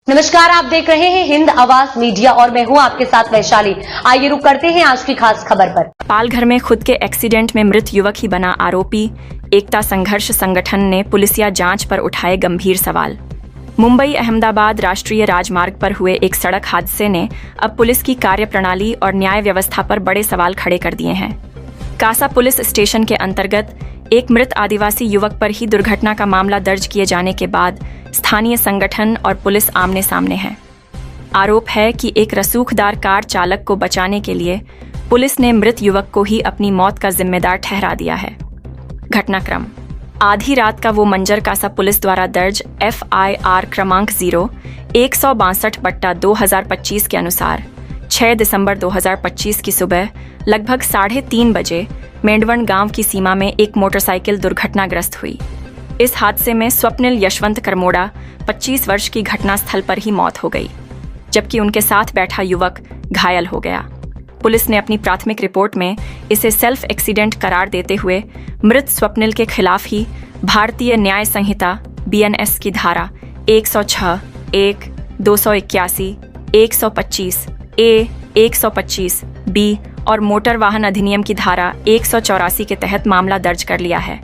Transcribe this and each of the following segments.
नमस्कार, आप देख रहे हैं हिंद आवाज मीडिया और मैं हूं आपके साथ वैशाली। आइए रुक करते हैं आज की खास खबर पर। पालघर में खुद के एक्सीडेंट में मृत युवक ही बना आरोपी। एकता संघर्ष संगठन ने पुलिसिया जांच पर उठाए गंभीर सवाल। मुंबई अहमदाबाद राष्ट्रीय राजमार्ग पर हुए एक सड़क हादसे ने अब पुलिस की कार्यप्रणाली और न्याय व्यवस्था पर बड़े सवाल खड़े कर दिए हैं। कासा पुलिस स्टेशन के अंतर्गत एक मृत आदिवासी युवक पर ही दुर्घटना का मामला दर्ज किए जाने के बाद स्थानीय संगठन और पुलिस आमने सामने हैं। आरोप है कि एक रसूखदार कार चालक को बचाने के लिए पुलिस ने मृत युवक को ही अपनी मौत का जिम्मेदार ठहरा दिया है। घटनाक्रम: आधी रात का वो मंजर कासा पुलिस द्वारा दर्ज FIR क्रमांक 0-162/2025 के अनुसार 6 दिसंबर 2025 की सुबह लगभग 3:30 बजे मेंढवन गांव की सीमा में एक मोटरसाइकिल दुर्घटनाग्रस्त हुई। इस हादसे में स्वप्निल यशवंत करमोड़ा 25 वर्ष की घटनास्थल पर ही मौत हो गई, जबकि उनके साथ बैठा युवक घायल हो गया। पुलिस ने अपनी प्राथमिक रिपोर्ट में इसे सेल्फ एक्सीडेंट करार देते हुए मृत स्वप्निल के खिलाफ ही भारतीय न्याय संहिता BNS की धारा 106, 1, 281, 125 A, 125 B और मोटर वाहन अधिनियम की धारा 184 के तहत मामला दर्ज कर लिया है।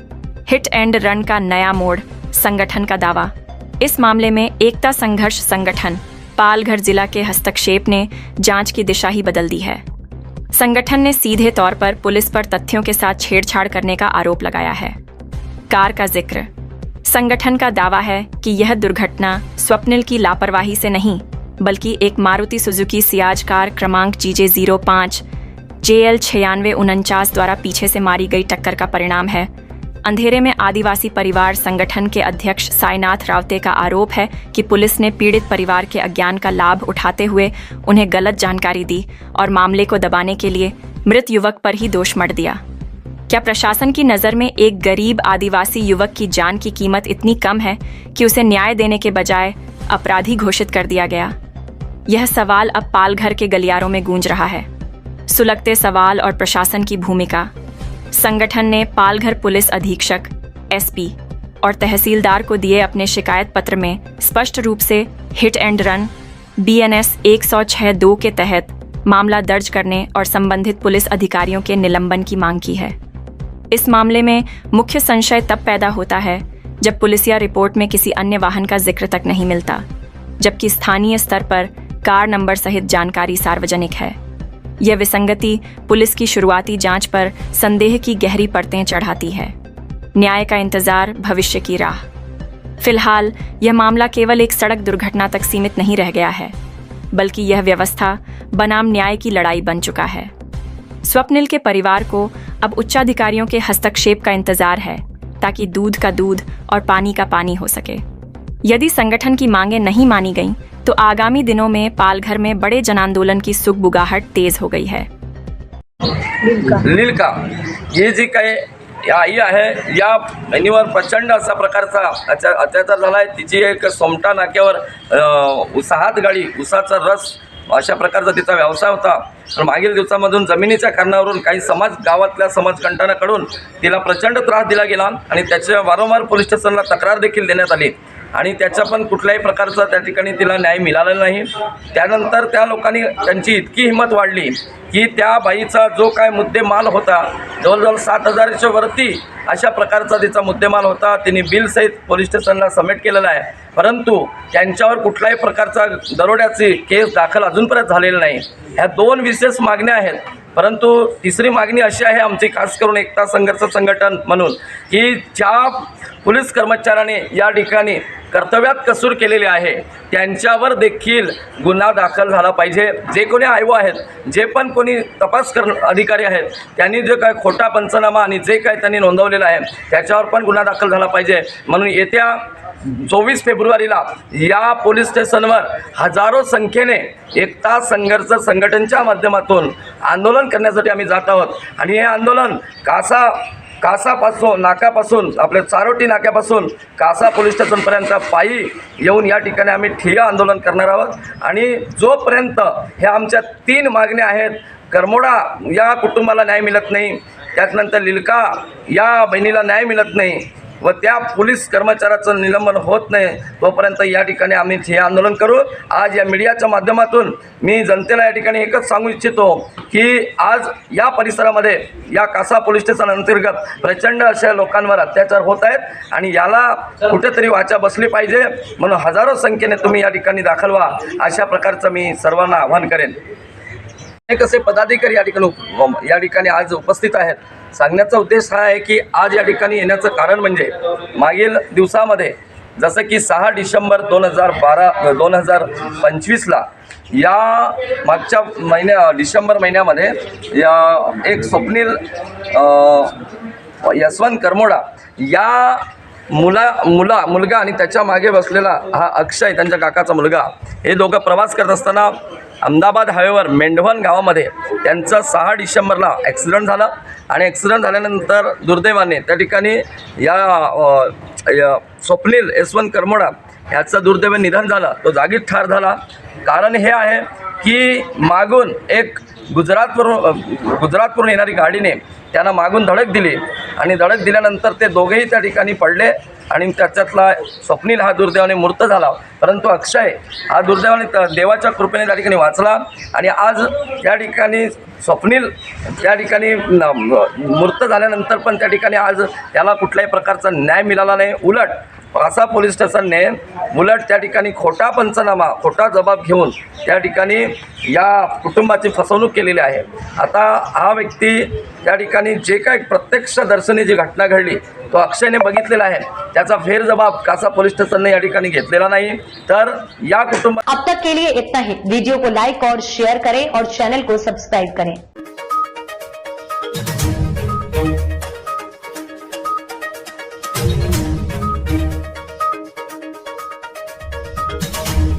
हिट एंड रन का नया मोड़, संगठन का दावा। इस मामले में एकता संघर्ष संगठन पालघर जिला के हस्तक्षेप ने जांच की दिशा ही बदल दी है। संगठन ने सीधे तौर पर पुलिस पर तथ्यों के साथ छेड़छाड़ करने का आरोप लगाया है। कार का जिक्र: संगठन का दावा है कि यह दुर्घटना स्वप्निल की लापरवाही से नहीं, बल्कि एक मारुति सुजुकी सियाज कार क्रमांक GJ05 JL 9649 द्वारा पीछे से मारी गई टक्कर का परिणाम है। अंधेरे में आदिवासी परिवार संगठन के अध्यक्ष साईनाथ रावते का आरोप है कि पुलिस ने पीड़ित परिवार के अज्ञान का लाभ उठाते हुए उन्हें गलत जानकारी दी और मामले को दबाने के लिए मृत युवक पर ही दोष मढ़ दिया। क्या प्रशासन की नज़र में एक गरीब आदिवासी युवक की जान की कीमत इतनी कम है कि उसे न्याय देने के बजाय अपराधी घोषित कर दिया गया? यह सवाल अब पालघर के गलियारों में गूंज रहा है। सुलगते सवाल और प्रशासन की भूमिका: संगठन ने पालघर पुलिस अधीक्षक SP और तहसीलदार को दिए अपने शिकायत पत्र में स्पष्ट रूप से हिट एंड रन BNS 106(2) के तहत मामला दर्ज करने और संबंधित पुलिस अधिकारियों के निलंबन की मांग की है। इस मामले में मुख्य संशय तब पैदा होता है जब पुलिसिया रिपोर्ट में किसी अन्य वाहन का जिक्र तक नहीं मिलता, जबकि स्थानीय स्तर पर कार नंबर सहित जानकारी सार्वजनिक है। यह विसंगति पुलिस की शुरुआती जांच पर संदेह की गहरी परतें चढ़ाती है। न्याय का इंतजार, भविष्य की राह। फिलहाल यह मामला केवल एक सड़क दुर्घटना तक सीमित नहीं रह गया है, बल्कि यह व्यवस्था बनाम न्याय की लड़ाई बन चुका है। स्वप्निल के परिवार को अब उच्चाधिकारियों के हस्तक्षेप का इंतजार है, ताकि दूध का दूध और पानी का पानी हो सके। यदि संगठन की मांगें नहीं मानी गईं, तो आगामी दिनों में पालघर में बड़े जनांदोलन की सुगबुगाहट तेज हो गई है। लीलका हे जी काय आई आहे, या बहिणीवर प्रचंड असा प्रकारचा अत्याचार झाला आहे। तिची एक सोमटा नाक्यावर उसाहात गाडी, उसाचा रस अशा प्रकारचा तिचा व्यवसाय होता। पण मागील दिवसामधून जमिनीच्या कारणावरून काही गावातल्या समाजकंटकांकडून तिला प्रचंड त्रास दिला गेला आणि त्याच्या वारंवार पोलीस स्टेशनला तक्रार देखील देण्यात आली आणि त्याच्या पण कुठल्याही प्रकारचा त्या ठिकाणी तिला न्याय मिळालेला नाही। त्यानंतर त्या लोकांनी त्यांची इतकी हिंमत वाढली की त्या बाईचा जो काय मुद्देमाल होता, जवळजवळ 7,000च्या वरती अशा प्रकारचा तिचा मुद्देमाल होता, तिने बिल सहित पोलीस स्टेशनला सबमिट केलेला आहे। परंतु त्यांच्यावर कुठल्याही प्रकारचा दरोड्याची केस दाखल अजूनपर्यंत झालेली नाही। ह्या दोन विशेष मागण्या आहेत। परंतु तिसरी मागणी अशी आहे आमची, खास करून एकता संघर्ष संघटन म्हणून, की ज्या पोलीस कर्मचाऱ्याने या ठिकाणी कर्तव्यात कसूर केलेले आहे त्यांच्यावर देखील गुन्हा दाखल झाला पाहिजे। जे कोणी आयओ आहेत, जे पण कोणी तपास अधिकारी आहेत, त्यांनी जे काय खोटा पंचनामा आणि जे काय त्यांनी नोंदवलेलं आहे त्याच्यावर पण गुन्हा दाखल झाला पाहिजे। म्हणून येत्या 24 फेब्रुवारीला या पोलीस स्टेशनवर हजारो संख्येने एकता संघर्ष संघटनेच्या माध्यमातून आंदोलन करण्यासाठी आम्ही जात आहोत आणि हे आंदोलन कासापासून नाक्यापासून आपल्या चारोटी नाक्यापासून कासा पोलीस स्टेशनपर्यंत पायी येऊन या ठिकाणी आम्ही ठिय्या आंदोलन करणार आहोत। आणि जोपर्यंत ह्या आमच्या 3 मागण्या आहेत, करमोडा या कुटुंबाला न्याय मिळत नाही, त्यानंतर लिलका या बहिणीला न्याय मिळत नाही, व त्या पोलीस कर्मचाऱ्याचं निलंबन होत नाही तोपर्यंत या ठिकाणी आम्ही हे आंदोलन करू. आज या मीडियाच्या माध्यमातून मी जनतेला या ठिकाणी एकच सांगू इच्छितो की आज या परिसरामध्ये या कासा पोलीस स्टेशन अंतर्गत प्रचंड अशा लोकांवर अत्याचार होत आहेत आणि याला कुठेतरी वाचा बसली पाहिजे. म्हणून हजारो संख्येने तुम्ही या ठिकाणी दाखल व्हा अशा प्रकारचं मी सर्वांना आवाहन करेन. अनेक असे पदाधिकारी या ठिकाणी आज उपस्थित आहेत. सांगण्याचा उद्देश हा आहे की आज या ठिकाणी येण्याचं कारण म्हणजे मागील दिवसामध्ये जसं की 6 डिसेंबर 2025ला या मागच्या डिसेंबर महिन्यामध्ये एक स्वप्नील यशवंत करमोडा या मुलगा आणि त्याच्या मागे बसलेला हा अक्षय त्यांच्या काकाचा मुलगा हे दोघं प्रवास करत असताना अहमदाबाद हायवेवर मेंढवण गावामध्ये त्यांचा 6 डिसेंबरला ॲक्सिडेंट झाला आणि ॲक्सिडेंट झाल्यानंतर दुर्दैवाने त्या ठिकाणी या स्वप्नील यशवंत करमोडा ह्याचं दुर्दैवाने निधन झालं. तो जागीच ठार झाला. कारण हे आहे की मागून एक गुजरातवरून येणारी गाडीने त्यांना मागून धडक दिली आणि धडक दिल्यानंतर ते दोघेही त्या ठिकाणी पडले आणि त्याच्यातला स्वप्नील हा दुर्दैवाने मृत झाला. परंतु अक्षय हा दुर्दैवाने देवाच्या कृपेने त्या ठिकाणी वाचला आणि आज त्या ठिकाणी स्वप्नील त्या ठिकाणी मृत झाल्यानंतर पण त्या ठिकाणी आज त्याला कुठल्याही प्रकारचा न्याय मिळाला नाही. उलट कासा पोलीस स्टेशनने त्या ठिकाणी खोटा पंचनामा खोटा जबाब घेऊन त्या ठिकाणी या कुटुंबाची फसवणूक केलेली आहे. आता हा व्यक्ती त्या ठिकाणी जे काही प्रत्यक्षदर्शनी जी घटना घडली तो अक्षयने बघितलेला आहे. त्याचा फेर जबाब कासा पोलीस स्टेशनने या ठिकाणी घेतलेला नाही. तर या कुटुंबा अब तक के लिए इतना ही. वीडियो को लाइक और शेयर करें और चैनल को सब्सक्राइब करें.